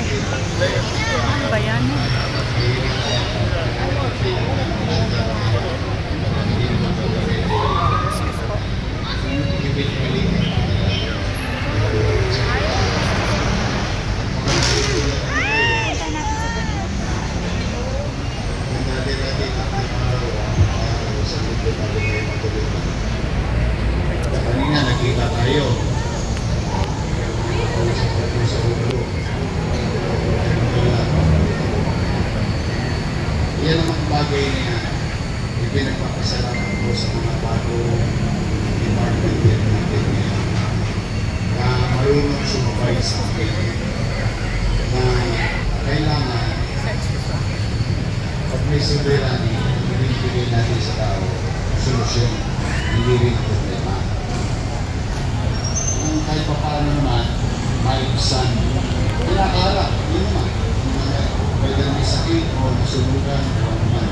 Ay, ano ba yan? Kanina nakita tayo. Yan ang bagay niya. Ipinagpapasalamat ko sa mga bagong department din natin niya na marunong sumabay sa akin na kailangan pag may soberani, ibigay natin sa tao solusyon, hindi rin problema. Kahit pa paano naman, maibsan. Pinakaharap, yun naman. Pwede may sakit o nasunugan o naman.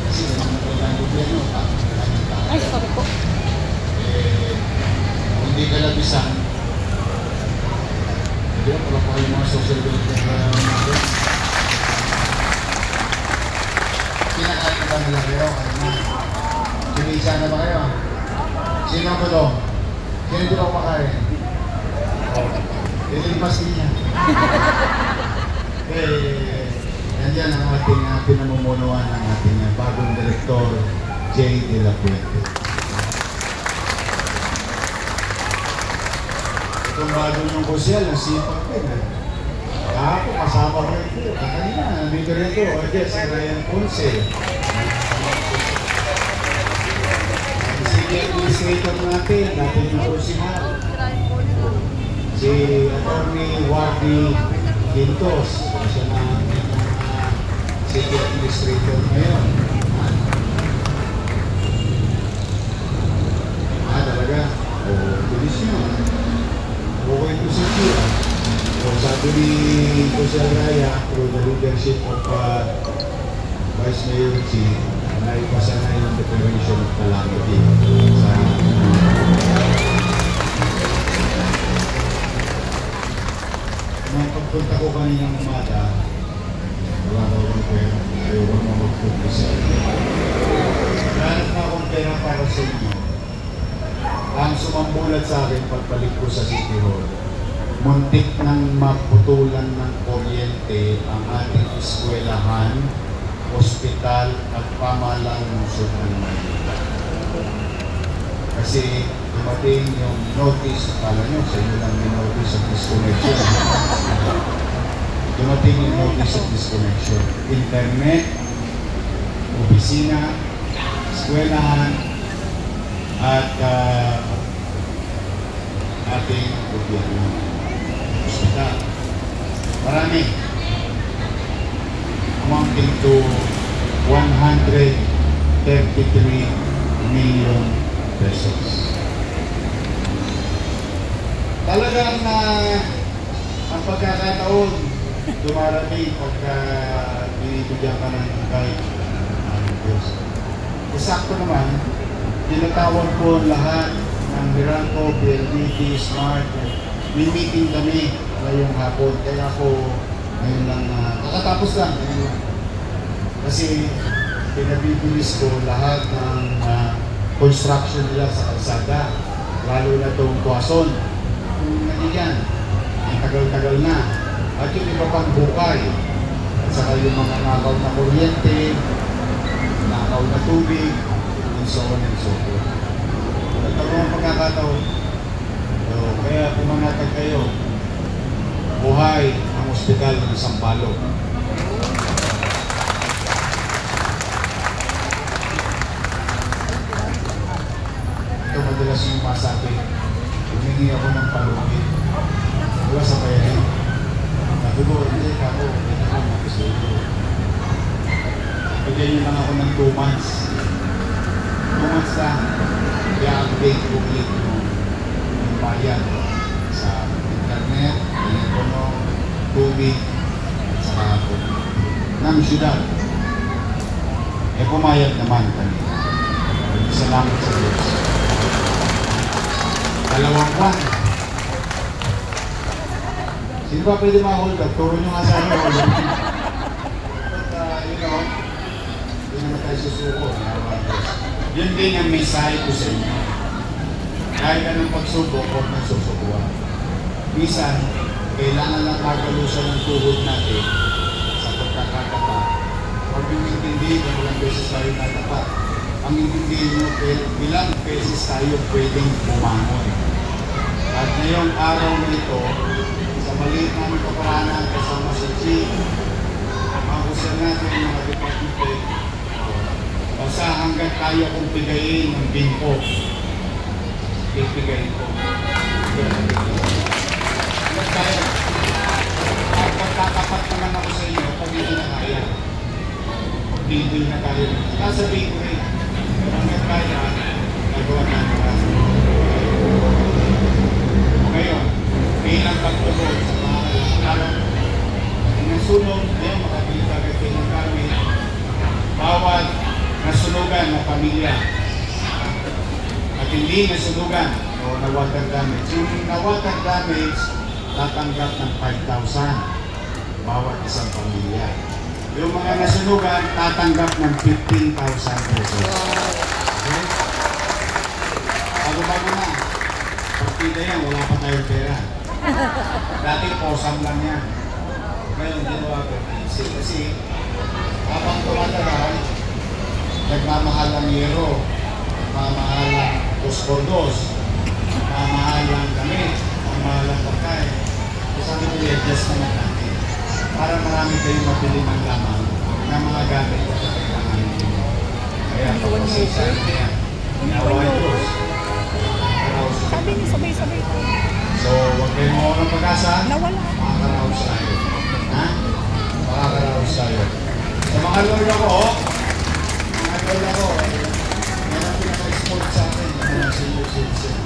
Kasi naman kailangan gobyerno, ay, sorry po. Hindi ka labisan. Hindi ba pala pa yung mga social welfare natin? Kinakain ba nila kayo? Sinisa na ba kayo? Sino ko to? Sino ko ako makain? Ilimpas niya. Nandiyan ang ating pinamumunuan ng ating bagong direktor, Jay De La Puente. Itong bago niyong kusyal, nasipag din. Ako, kasama ko rin. Kanina, nandito rin ito. O dyan, si Ryan Ponce. Sige, administrator natin, natin yung kursihan. Si Atty. Wardy Quintos. Siya na sige administrator ngayon. Talaga? O, tulis nyo. Okay ito sa Kira. So, sabi ni Kusel Raya, through the leadership of Vice Mayor Chi, naipasa na yung declaration of calamity sa nung pagpunta ko kaninang umaga, wala ko akong pera, ayaw ko na mag-focus sa inyo. Lahat na akong pera para sa inyo. Ang sumambulat sa akin pagbalik ko sa City Hall, muntik nang maputulan ng kuryente ang ating eskwelahan, ospital at pamahalaan ng lungsod ng Maynila. Kasi dumating yung notice, akala nyo, sa inyo lang may notice of disconnection. Dumating yung notice of disconnection. Internet, opisina, eskwelahan, at ating gobyerno, ospital. Marami. Amounting to 133 million pesos. Talagang ang pagkakataon dumarami pagka binibigyan ka ng guide ng Diyos. Isakto naman, tinatawag ko lahat ng Miracle, PLDT, Smart. May meeting kami ngayong hapon. Kaya ako ngayon lang, kakatapos lang. Kasi pinabibilis ko lahat ng construction nila sa kalsada. Lalo na itong Quezon. Kung nandiyan, ang tagal-tagal na. At yung iba pang bukay. At saka yung mga nakaw na kuryente, nakaw na tubig, and so on and so forth. Nagkaroon ang pagkakataon. Kaya pumanatag kayo. Buhay ang ospital ng Sampaloc. Ito madalas yung masabi. Humingi ako ng palugin. Wala sa bayarin. Sabi ko, hindi ako. Hindi ako mag-gusto. Pagyan nyo lang ako ng 2 months. 2 months lang. I-update ko ulit yung bayan sa internet, telepono, tubig, at saka ako ng syudad. Pumayag naman kanina. Salamat sa Diyos. 2 buwan. Sino ba pwede ma-hold up? Turo nyo nga sa akin, hold up. But, hindi naman tayo susuko. Yun din ang mensahe ko sa inyo. Kahit anong pagsubok, huwag nang susukuhan. Minsan, kailangan lang magalusan ng tuhod natin sa pagkakatapat. Huwag yung intindihin kung ilang beses tayo natapat. Ang intindihin nyo, ilang beses tayo pwedeng bumangon. At ngayong araw na ito, sa maliit namin kaparanan kasama sa Chief, mga kusyan natin, mga department, basta hanggang kaya kong pigayin ng bingko, pipigayin ko. Hanggang kaya. At magkakapat naman ako sa inyo pag hindi na kaya. Pag hindi na kaya. Sasabihin ko rin, hanggang kaya, nagawa na naman. Ngayon, bilang pagtulog sa mga araw, nasunod, ngayon makabili agad kayo ng gamit, bawat nasunugan na pamilya at hindi nasunugan o na water damage. Yung na water damage, tatanggap ng 5,000 bawat isang pamilya. Yung mga nasunugan, tatanggap ng 15,000 pesos. Okay? Bago-bago na. Partida yan, wala pa tayong pera. Dati posam lang yan. Ngayon, ginawa ko. Kasi, habang tumatagal, nagmamahal ang yero, nagmamahal ang dos-por-dos, nagmamahal ang damit, nagmamahal ang pagkain. So sabi ko, i-adjust naman natin. Para marami kayong mabili ng lamang ng mga gamit na kailangan ninyo. Kaya, pag-pasisa na yan. Inawa Diyos. Sabi niya, sabay-sabay ko. So, huwag kayo mo ng pag-asa. Nawala. Makakaraos tayo. Ha? Makakaraos tayo. Sa mga lord ako, yan ang pinaka-export sa akin, mga senior citizen.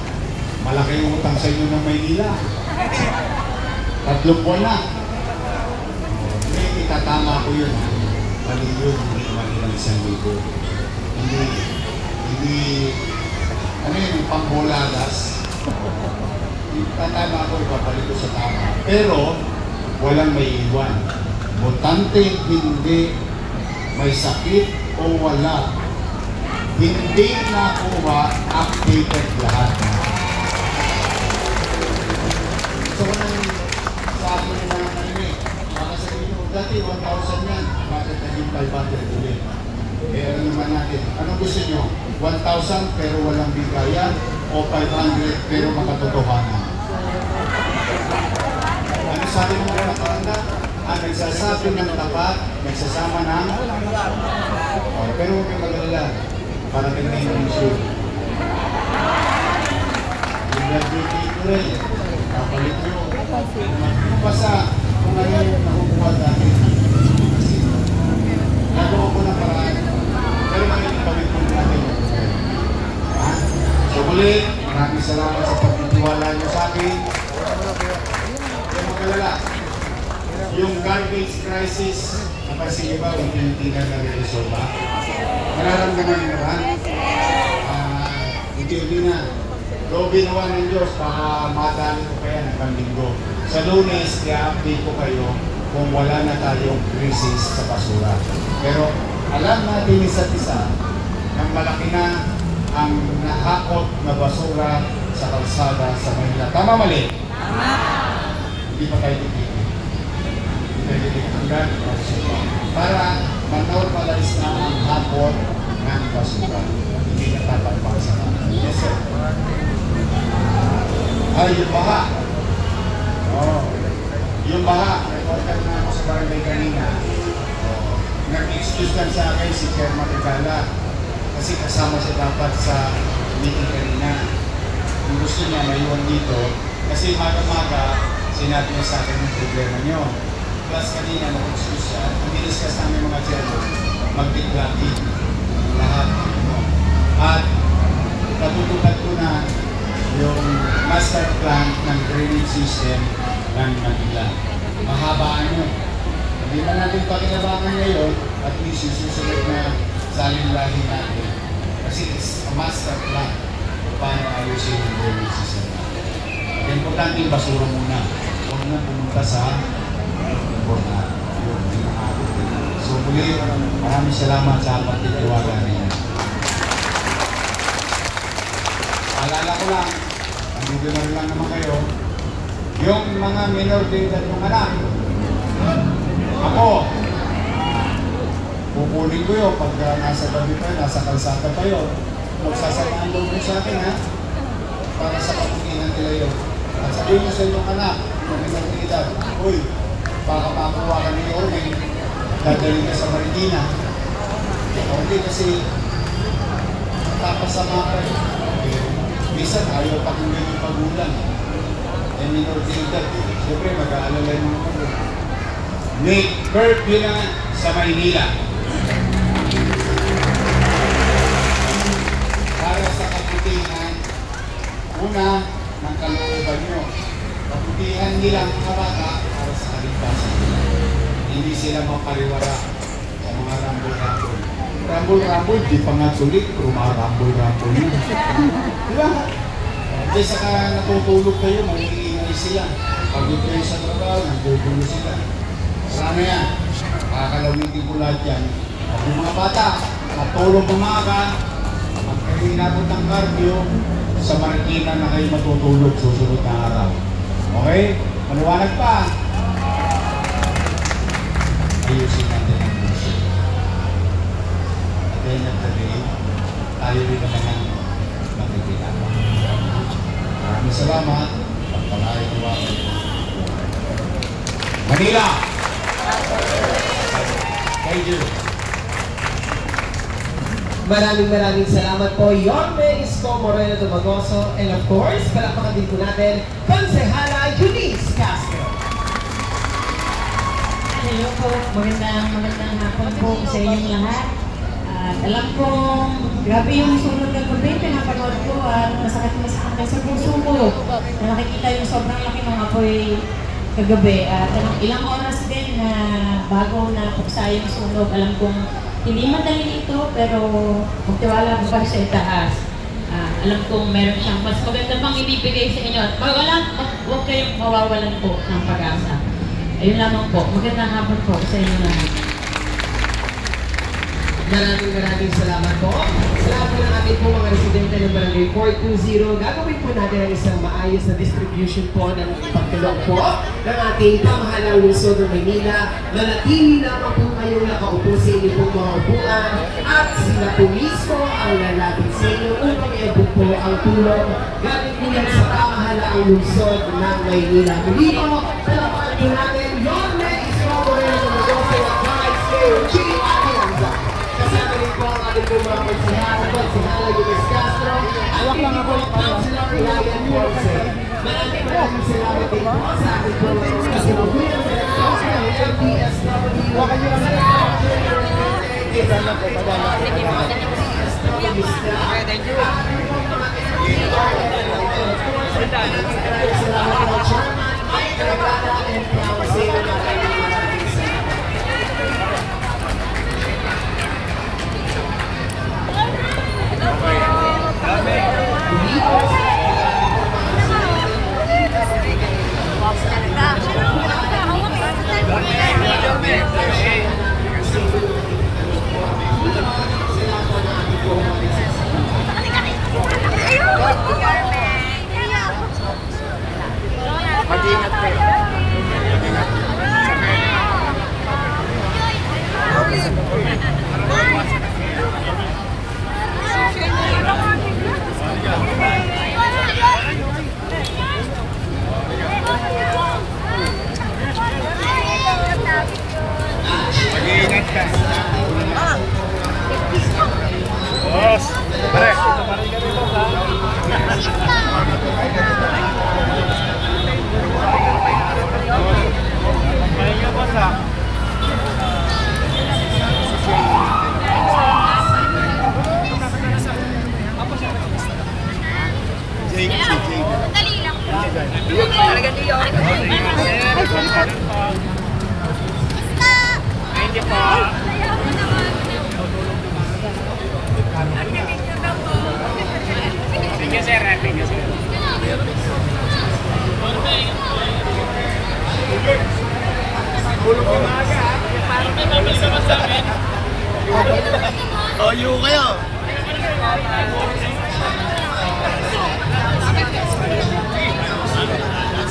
Malaki yung utang sa inyo ng Maynila. 3 buwan na. May itatama ko yun. Mali yun, hindi naman ilang 1,000. Hindi, ano yun, pangbolagas. Tatama ko, ipapalik ko sa tama. Pero, walang may iwan. Botante, hindi, may sakit o wala. Hindi nakuha, updated lahat. So, sa akin na narinig, baka sabihin nyo, dati 1,000 yan, bakit naging 500 ulit? Eh, ano naman natin? Anong gusto nyo? 1,000 pero walang bigayan o 500 pero makatotohanan? Ano sabi mo mga nakakanda? Nagsasabi ng tapat, nagsasama ng pero huwag kang mag-alala para tingnan yung issue. Yung graduate ko rin, kapalit nyo. Basta kung ano yung nakukuha dati. Nagawa ko ng paraan. Pero ngayon ipawit mo natin. So ulit, maraming salamat sa pagtitiwala nyo sa akin. Huwag mag-alala. Yung garbage crisis, napansin niyo ba, hindi na nare-resolve ba? Nararamdaman niyo ba? Hindi na. Though ginawa ng Diyos, baka madali ko kaya ng linggo. Sa Lunes, i-update ko kayo kung wala na tayong crisis sa basura. Pero alam natin isa't isa, nang malaki na ang nahakot na basura sa kalsada sa Manila. Tama mali? Tama! Hindi pa tayo titigil. Para ma-normalize na ang hapon ng basura. Hindi na tatapang sa mga. Yes, sir. Ay, yung baha. Oh. Yung baha. Reporter na ako sa barangay kanina. Oh. Nag-excuse lang sa akin si Chairman Regala. Kasi kasama siya dapat sa meeting kanina. Kung gusto niya, maiwan dito. Kasi maga-maga, sinabi niya sa akin yung problema niyo. Plus kanina, mag-excuse siya. Ang-discuss namin mga chairman, mag-declati lahat. At natutupad ko na yung master plan ng drainage system ng Manila. Mahabaan yun. Hindi na natin pakinabangan ngayon, at least yung susunod na salin-lahin natin. Kasi it's a master plan paano ayusin yung drainage system natin. Importante yung basura muna. Huwag na pumunta papunta sa Bornat. Yun, yun ang abot din. So muli, maraming salamat sa pagtitiwala niya. Alala ko lang, nandito na rin lang naman kayo, yung mga minor de edad ng anak, ako, kukunin ko yun pagka nasa gabi pa, nasa kalsada pa yun. Magsasamaan doon sa akin, ha? Para sa kaputinan nila yun. At sabihin mo sa inyong anak, yung minor de edad, uy, baka makuha ka ni Orwin, dadalhin ka sa Marikina. Okay, kasi tapos sa mga minsan ayaw pakinggan yung pagulang. Eh, minor de edad, siyempre mag-aalala yung mga pagulang. May curfew na sa Maynila. Para sa kabutihan, una, ng kalooban nyo. Kabutihan nilang mga bata para sa kaligtasan nila. Hindi sila mapariwara sa mga rambol-rambol. Rambol-rambol, di pa nga tulik, pero mga rambol-rambol yun. Diba? Hindi saka natutulog kayo, mag-iingay sila. Pagod kayo sa trabaho, nagbubulo sila. Sana yan, kakalawitin ko lahat yan. Pag yung mga bata, matulog umaga, magkaroon natin ng cardio, sa Marikina na kayo matutulog susunod na araw. Okay? Maliwanag pa. Ayusin natin ang puso. At the end of the day, tayo rin naman ang makikilala. Maraming salamat. Pagpalain ko ako. Manila! Thank you. Maraming salamat po, Yorme Isko Moreno Dumagoso, and of course, palakpakan din po natin, Konsehala Eunice Castro. Hello po, magandang hapon po sa inyong lahat. At alam kong grabe yung sunod ng gabi, pinapanood ko at masakit sa puso ko. Na nakikita yung sobrang laki ng apoy kagabi. At ilang oras din na bago na puksa yung sunog. Alam kong hindi madali ito, pero magtiwala ko pa sa itaas. Alam kong meron siyang mas maganda pang ibibigay sa inyo. At huwag kayong mawawalan po ng pag-asa. Ayun lamang po. Magandang hapon po sa inyo lahat. Maraming salamat po. Salamat po ng ating po mga residente ng Barangay 420. Gagawin po natin ang isang maayos na distribution po ng pagtulong po ng ating pamahalang lungsod ng Maynila. Manatili lamang po kayong nakaupo sa inyo pong mga upuan at sila po mismo ang lalapit sa inyo upang i-abot po ang tulong galing po yan sa pamahalaang lungsod ng Maynila. Muli po, talapakan po natin Yorme Isko Moreno Dumagoso at Guys Kayo Chili Atianza. Kasama rin po ang ating po mga konsehala, Konsehala Eunice Castro, at hindi po ang Councilor Ryan Ponce. Maraming salamat din po sa ating po mga kasinubuyang direktor ng MPSW. Mag-ingat kayo. Mag-ingat ka. Boss! Pare! Sige sir, happy ka sir. Tulog ko maaga ha. Toyo kayo.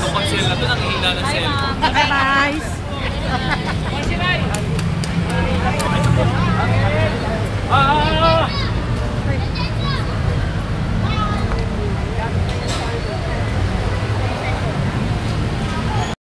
Ang cancel na to, nanghihina ng cellphone. Guys!